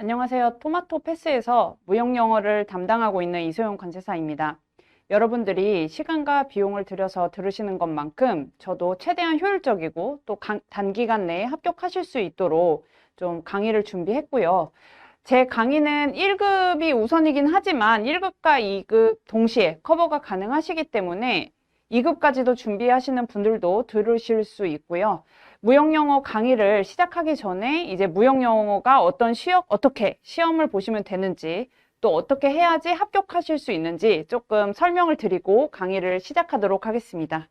안녕하세요. 토마토 패스에서 무역 영어를 담당하고 있는 이소영 관세사입니다. 여러분들이 시간과 비용을 들여서 들으시는 것만큼 저도 최대한 효율적이고 또 단기간 내에 합격하실 수 있도록 좀 강의를 준비했고요. 제 강의는 1급이 우선이긴 하지만 1급과 2급 동시에 커버가 가능하시기 때문에 2급까지도 준비하시는 분들도 들으실 수 있고요. 무역영어 강의를 시작하기 전에 이제 무역영어가 어떻게 시험을 보시면 되는지 또 어떻게 해야지 합격하실 수 있는지 조금 설명을 드리고 강의를 시작하도록 하겠습니다.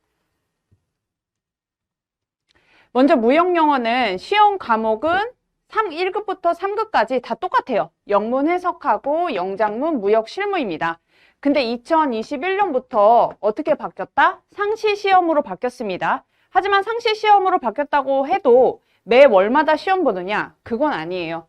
먼저 무역영어는 시험 과목은 1급부터 3급까지 다 똑같아요. 영문 해석하고 영작문 무역 실무입니다. 근데 2021년부터 어떻게 바뀌었다? 상시 시험으로 바뀌었습니다. 하지만 상시 시험으로 바뀌었다고 해도 매 월마다 시험 보느냐? 그건 아니에요.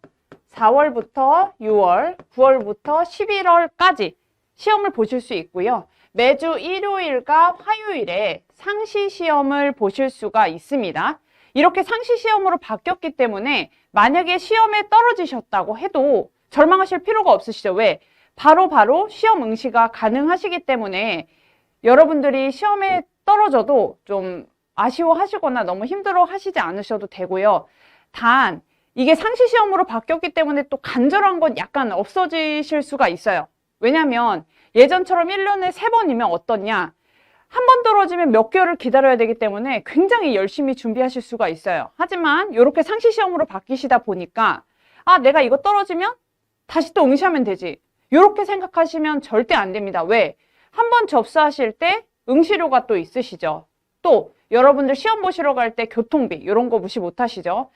4월부터 6월, 9월부터 11월까지 시험을 보실 수 있고요. 매주 일요일과 화요일에 상시 시험을 보실 수가 있습니다. 이렇게 상시 시험으로 바뀌었기 때문에 만약에 시험에 떨어지셨다고 해도 절망하실 필요가 없으시죠. 왜? 바로 시험 응시가 가능하시기 때문에 여러분들이 시험에 떨어져도 좀 아쉬워하시거나 너무 힘들어 하시지 않으셔도 되고요. 단 이게 상시 시험으로 바뀌었기 때문에 또 간절한 건 약간 없어지실 수가 있어요. 왜냐면 예전처럼 1년에 3번이면 어떻냐? 한 번 떨어지면 몇 개월을 기다려야 되기 때문에 굉장히 열심히 준비하실 수가 있어요. 하지만 이렇게 상시 시험으로 바뀌시다 보니까 내가 이거 떨어지면 다시 또 응시하면 되지. 이렇게 생각하시면 절대 안 됩니다. 왜? 한 번 접수하실 때 응시료가 또 있으시죠. 또 여러분들 시험 보시러 갈 때 교통비 이런 거 무시 못 하시죠.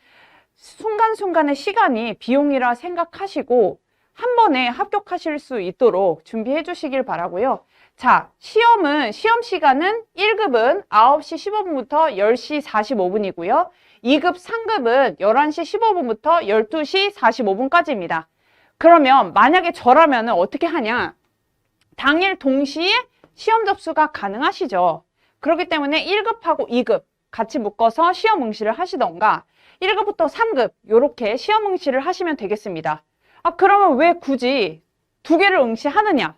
순간순간의 시간이 비용이라 생각하시고 한 번에 합격하실 수 있도록 준비해 주시길 바라고요. 자, 시험 시간은 1급은 9시 15분부터 10시 45분이고요. 2급 상급은 11시 15분부터 12시 45분까지입니다. 그러면 만약에 저라면 어떻게 하냐? 당일 동시에 시험 접수가 가능하시죠. 그렇기 때문에 1급하고 2급 같이 묶어서 시험 응시를 하시던가 1급부터 3급 이렇게 시험 응시를 하시면 되겠습니다. 그러면 왜 굳이 두 개를 응시하느냐?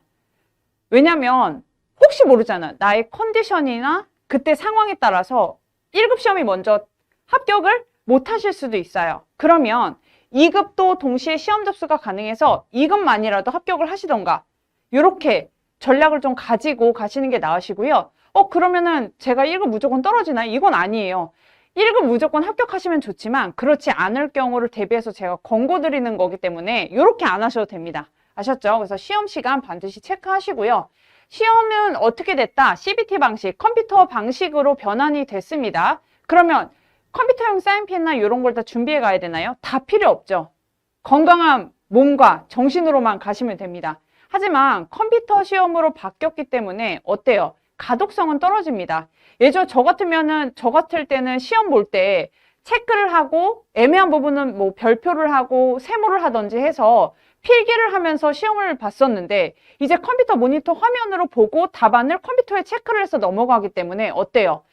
왜냐면 혹시 모르잖아. 나의 컨디션이나 그때 상황에 따라서 1급 시험이 먼저 합격을 못 하실 수도 있어요. 그러면 2급도 동시에 시험 접수가 가능해서 2급만이라도 합격을 하시던가 이렇게 전략을 좀 가지고 가시는 게 나으시고요. 그러면은 제가 1급 무조건 떨어지나요? 이건 아니에요. 1급 무조건 합격하시면 좋지만 그렇지 않을 경우를 대비해서 제가 권고 드리는 거기 때문에 이렇게 안 하셔도 됩니다. 아셨죠? 그래서 시험 시간 반드시 체크하시고요. 시험은 어떻게 됐다? CBT 방식, 컴퓨터 방식으로 변환이 됐습니다. 그러면 컴퓨터용 사인펜이나 이런 걸 다 준비해 가야 되나요? 다 필요 없죠. 건강한 몸과 정신으로만 가시면 됩니다. 하지만 컴퓨터 시험으로 바뀌었기 때문에 어때요? 가독성은 떨어집니다. 예전 저 같을 때는 시험 볼 때 체크를 하고 애매한 부분은 뭐 별표를 하고 세모를 하든지 해서 필기를 하면서 시험을 봤었는데 이제 컴퓨터 모니터 화면으로 보고 답안을 컴퓨터에 체크를 해서 넘어가기 때문에 어때요?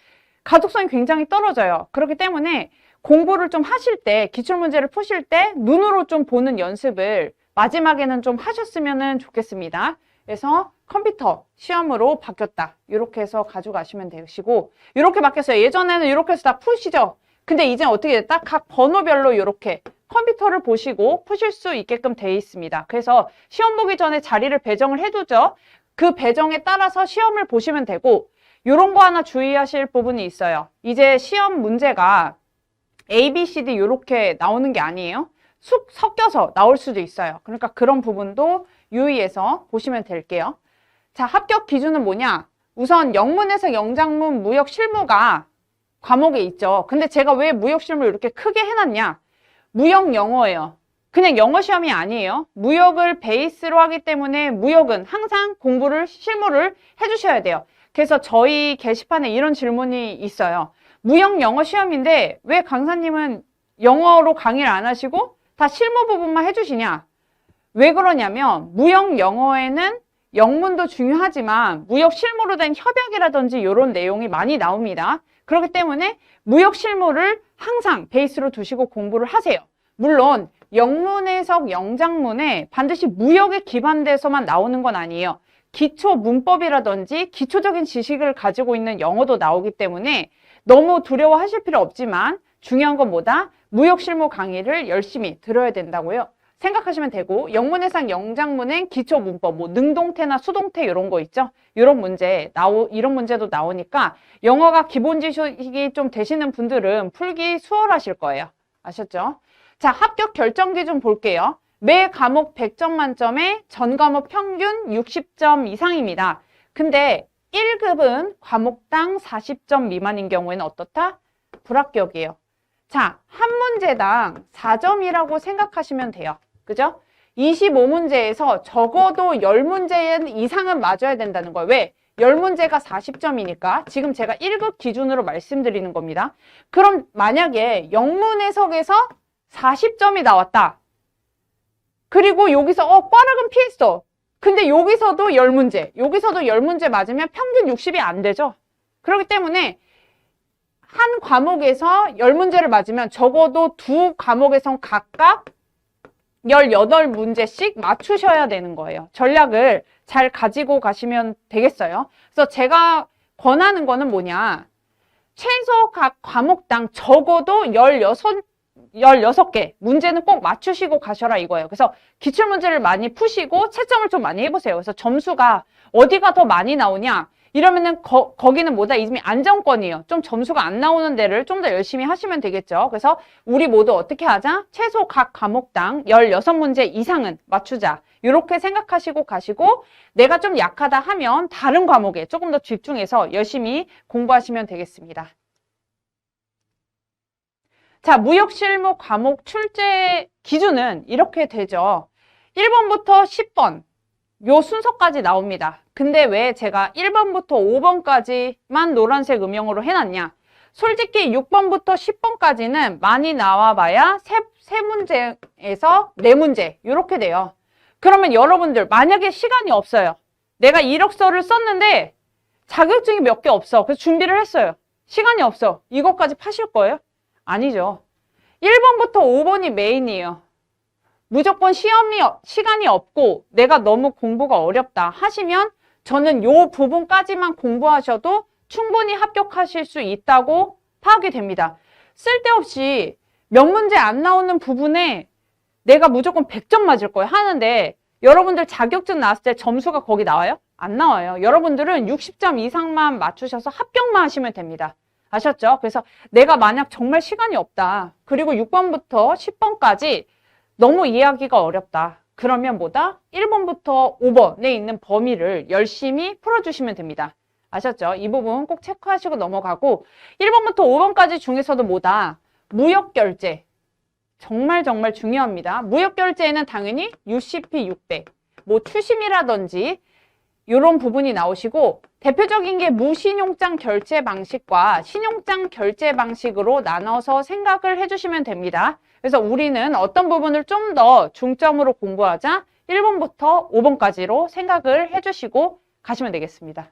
가독성이 굉장히 떨어져요. 그렇기 때문에 공부를 좀 하실 때, 기출문제를 푸실 때 눈으로 좀 보는 연습을 마지막에는 좀 하셨으면 좋겠습니다. 그래서 컴퓨터 시험으로 바뀌었다. 이렇게 해서 가져가시면 되시고 이렇게 바뀌었어요. 예전에는 이렇게 해서 다 푸시죠. 근데 이제 어떻게 됐다? 각 번호별로 이렇게 컴퓨터를 보시고 푸실 수 있게끔 되어 있습니다. 그래서 시험 보기 전에 자리를 배정을 해두죠. 그 배정에 따라서 시험을 보시면 되고 이런 거 하나 주의하실 부분이 있어요. 이제 시험 문제가 A, B, C, D 이렇게 나오는 게 아니에요. 섞여서 나올 수도 있어요. 그러니까 그런 부분도 유의해서 보시면 될게요. 자, 합격 기준은 뭐냐? 우선 영문에서 영작문, 무역 실무가 과목에 있죠. 근데 제가 왜 무역 실무 이렇게 크게 해놨냐? 무역 영어예요. 그냥 영어 시험이 아니에요. 무역을 베이스로 하기 때문에 무역은 항상 실무를 해주셔야 돼요. 그래서 저희 게시판에 이런 질문이 있어요. 무역 영어 시험인데 왜 강사님은 영어로 강의를 안 하시고 다 실무 부분만 해주시냐? 왜 그러냐면 무역 영어에는 영문도 중요하지만 무역 실무로 된 협약이라든지 이런 내용이 많이 나옵니다. 그렇기 때문에 무역 실무를 항상 베이스로 두시고 공부를 하세요. 물론 영문 해석 영장문에 반드시 무역에 기반돼서만 나오는 건 아니에요. 기초 문법이라든지 기초적인 지식을 가지고 있는 영어도 나오기 때문에 너무 두려워하실 필요 없지만 중요한 건 뭐다? 무역 실무 강의를 열심히 들어야 된다고요. 생각하시면 되고, 영문해상 영장문엔 기초 문법, 뭐 능동태나 수동태 이런 거 있죠? 이런 문제도 나오니까 영어가 기본 지식이 좀 되시는 분들은 풀기 수월하실 거예요. 아셨죠? 자, 합격 결정 기준 볼게요. 매 과목 100점 만점에 전 과목 평균 60점 이상입니다. 근데 1급은 과목당 40점 미만인 경우에는 어떻다? 불합격이에요. 자, 한 문제당 4점이라고 생각하시면 돼요. 그죠? 25문제에서 적어도 10문제 이상은 맞아야 된다는 거예요. 왜? 10문제가 40점이니까 지금 제가 1급 기준으로 말씀드리는 겁니다. 그럼 만약에 영문 해석에서 40점이 나왔다. 그리고 여기서 꽈락은 피했어. 근데 여기서도 10문제, 여기서도 10문제 맞으면 평균 60이 안 되죠. 그렇기 때문에 한 과목에서 10문제를 맞으면 적어도 두 과목에선 각각 18문제씩 맞추셔야 되는 거예요. 전략을 잘 가지고 가시면 되겠어요. 그래서 제가 권하는 거는 뭐냐. 최소 각 과목당 적어도 16개 문제는 꼭 맞추시고 가셔라 이거예요. 그래서 기출문제를 많이 푸시고 채점을 좀 많이 해보세요. 그래서 점수가 어디가 더 많이 나오냐. 이러면은 거기는 뭐다? 이미 안정권이에요. 좀 점수가 안 나오는 데를 좀 더 열심히 하시면 되겠죠. 그래서 우리 모두 어떻게 하자? 최소 각 과목당 16문제 이상은 맞추자. 이렇게 생각하시고 가시고 내가 좀 약하다 하면 다른 과목에 조금 더 집중해서 열심히 공부하시면 되겠습니다. 자, 무역실무 과목 출제 기준은 이렇게 되죠. 1번부터 10번 요 순서까지 나옵니다. 근데 왜 제가 1번부터 5번까지만 노란색 음영으로 해놨냐? 솔직히 6번부터 10번까지는 많이 나와봐야 3문제에서 4문제 이렇게 돼요. 그러면 여러분들 만약에 시간이 없어요. 내가 이력서를 썼는데 자격증이 몇 개 없어. 그래서 준비를 했어요. 시간이 없어. 이것까지 파실 거예요? 아니죠. 1번부터 5번이 메인이에요. 무조건 시간이 없고 내가 너무 공부가 어렵다 하시면 저는 요 부분까지만 공부하셔도 충분히 합격하실 수 있다고 파악이 됩니다. 쓸데없이 몇 문제 안 나오는 부분에 내가 무조건 100점 맞을 거예요 하는데 여러분들 자격증 나왔을 때 점수가 거기 나와요? 안 나와요. 여러분들은 60점 이상만 맞추셔서 합격만 하시면 됩니다. 아셨죠? 그래서 내가 만약 정말 시간이 없다. 그리고 6번부터 10번까지 너무 이해하기가 어렵다. 그러면 뭐다? 1번부터 5번에 있는 범위를 열심히 풀어주시면 됩니다. 아셨죠? 이 부분 꼭 체크하시고 넘어가고 1번부터 5번까지 중에서도 뭐다? 무역결제. 정말 중요합니다. 무역결제에는 당연히 UCP 600, 뭐 추심이라든지 이런 부분이 나오시고 대표적인 게 무신용장 결제 방식과 신용장 결제 방식으로 나눠서 생각을 해주시면 됩니다. 그래서 우리는 어떤 부분을 좀 더 중점으로 공부하자 1번부터 5번까지로 생각을 해주시고 가시면 되겠습니다.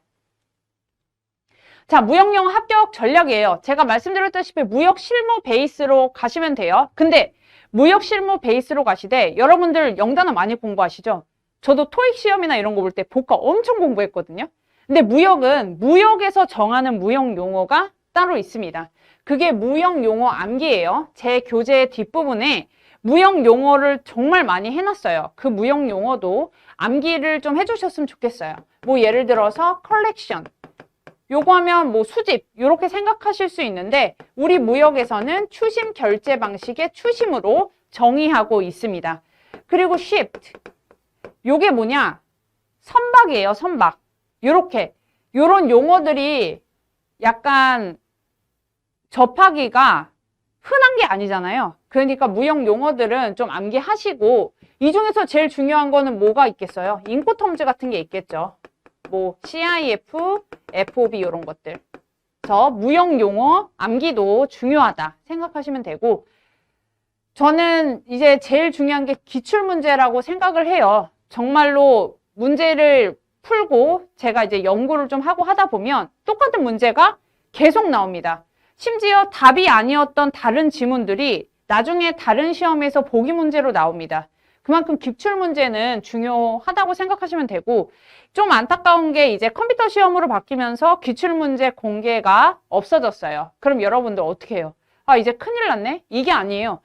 자, 무역영어 합격 전략이에요. 제가 말씀드렸다시피 무역 실무 베이스로 가시면 돼요. 근데 무역 실무 베이스로 가시되 여러분들 영단어 많이 공부하시죠? 저도 토익 시험이나 이런 거 볼 때 복과 엄청 공부했거든요. 근데 무역은 무역에서 정하는 무역 용어가 따로 있습니다. 그게 무역 용어 암기예요. 제 교재 뒷부분에 무역 용어를 정말 많이 해놨어요. 그 무역 용어도 암기를 좀 해주셨으면 좋겠어요. 뭐 예를 들어서 컬렉션, 요거 하면 뭐 수집 이렇게 생각하실 수 있는데 우리 무역에서는 추심 결제 방식의 추심으로 정의하고 있습니다. 그리고 shift, 요게 뭐냐? 선박이에요, 선박. 요런 용어들이 약간 접하기가 흔한 게 아니잖아요. 그러니까 무역 용어들은 좀 암기하시고 이 중에서 제일 중요한 거는 뭐가 있겠어요? 인코텀즈 같은 게 있겠죠. 뭐 CIF, FOB 이런 것들. 그래서 무역 용어 암기도 중요하다 생각하시면 되고 저는 이제 제일 중요한 게 기출문제라고 생각을 해요. 정말로 문제를 풀고 제가 이제 연구를 좀 하고 하다 보면 똑같은 문제가 계속 나옵니다. 심지어 답이 아니었던 다른 지문들이 나중에 다른 시험에서 보기 문제로 나옵니다. 그만큼 기출문제는 중요하다고 생각하시면 되고, 좀 안타까운 게 이제 컴퓨터 시험으로 바뀌면서 기출문제 공개가 없어졌어요. 그럼 여러분들 어떻게 해요? 아, 이제 큰일 났네? 이게 아니에요.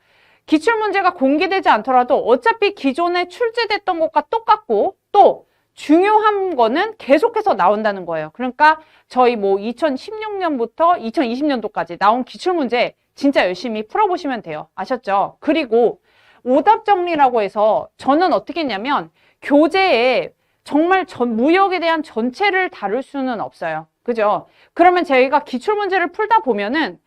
기출문제가 공개되지 않더라도 어차피 기존에 출제됐던 것과 똑같고, 또 중요한 거는 계속해서 나온다는 거예요. 그러니까 저희 뭐 2016년부터 2020년도까지 나온 기출문제 진짜 열심히 풀어보시면 돼요. 아셨죠? 그리고 오답 정리라고 해서 저는 어떻게 했냐면 교재에 정말 무역에 대한 전체를 다룰 수는 없어요. 그죠? 그러면 저희가 기출문제를 풀다 보면은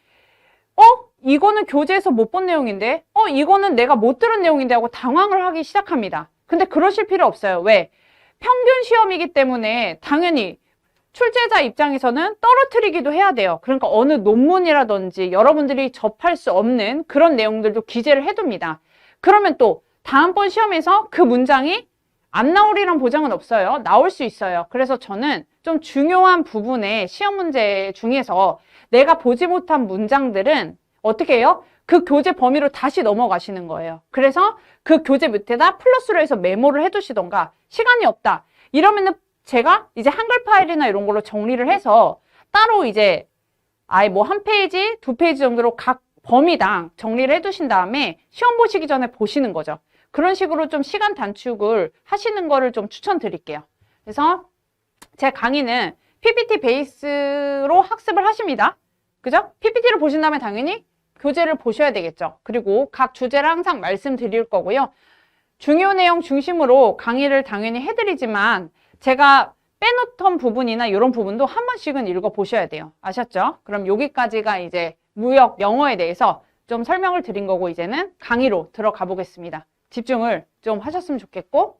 이거는 교재에서 못 본 내용인데 이거는 내가 못 들은 내용인데 하고 당황을 하기 시작합니다. 근데 그러실 필요 없어요. 왜? 평균 시험이기 때문에 당연히 출제자 입장에서는 떨어뜨리기도 해야 돼요. 그러니까 어느 논문이라든지 여러분들이 접할 수 없는 그런 내용들도 기재를 해둡니다. 그러면 또 다음번 시험에서 그 문장이 안 나오리란 보장은 없어요. 나올 수 있어요. 그래서 저는 좀 중요한 부분의 시험 문제 중에서 내가 보지 못한 문장들은 어떻게 해요? 그 교재 범위로 다시 넘어가시는 거예요. 그래서 그 교재 밑에다 플러스로 해서 메모를 해두시던가, 시간이 없다 이러면은 제가 이제 한글 파일이나 이런 걸로 정리를 해서 따로 이제 아예 뭐 한 페이지, 두 페이지 정도로 각 범위당 정리를 해두신 다음에 시험 보시기 전에 보시는 거죠. 그런 식으로 좀 시간 단축을 하시는 거를 좀 추천드릴게요. 그래서 제 강의는 PPT 베이스로 학습을 하십니다. 그죠? PPT를 보신 다음에 당연히 교재를 보셔야 되겠죠. 그리고 각 주제를 항상 말씀드릴 거고요. 중요 내용 중심으로 강의를 당연히 해드리지만 제가 빼놓던 부분이나 이런 부분도 한 번씩은 읽어보셔야 돼요. 아셨죠? 그럼 여기까지가 이제 무역 영어에 대해서 좀 설명을 드린 거고, 이제는 강의로 들어가 보겠습니다. 집중을 좀 하셨으면 좋겠고,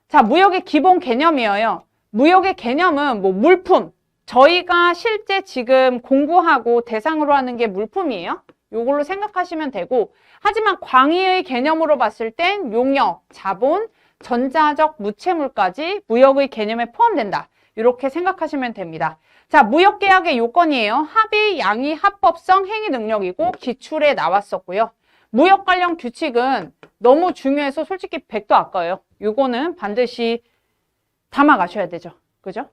자, 무역의 기본 개념이에요. 무역의 개념은 뭐 물품, 저희가 실제 지금 공부하고 대상으로 하는 게 물품이에요. 요걸로 생각하시면 되고, 하지만 광의의 개념으로 봤을 땐 용역, 자본, 전자적 무채물까지 무역의 개념에 포함된다. 이렇게 생각하시면 됩니다. 자, 무역계약의 요건이에요. 합의, 양의, 합법성, 행위 능력이고 기출에 나왔었고요. 무역 관련 규칙은 너무 중요해서 솔직히 100도 아까워요. 요거는 반드시 담아가셔야 되죠. 그죠?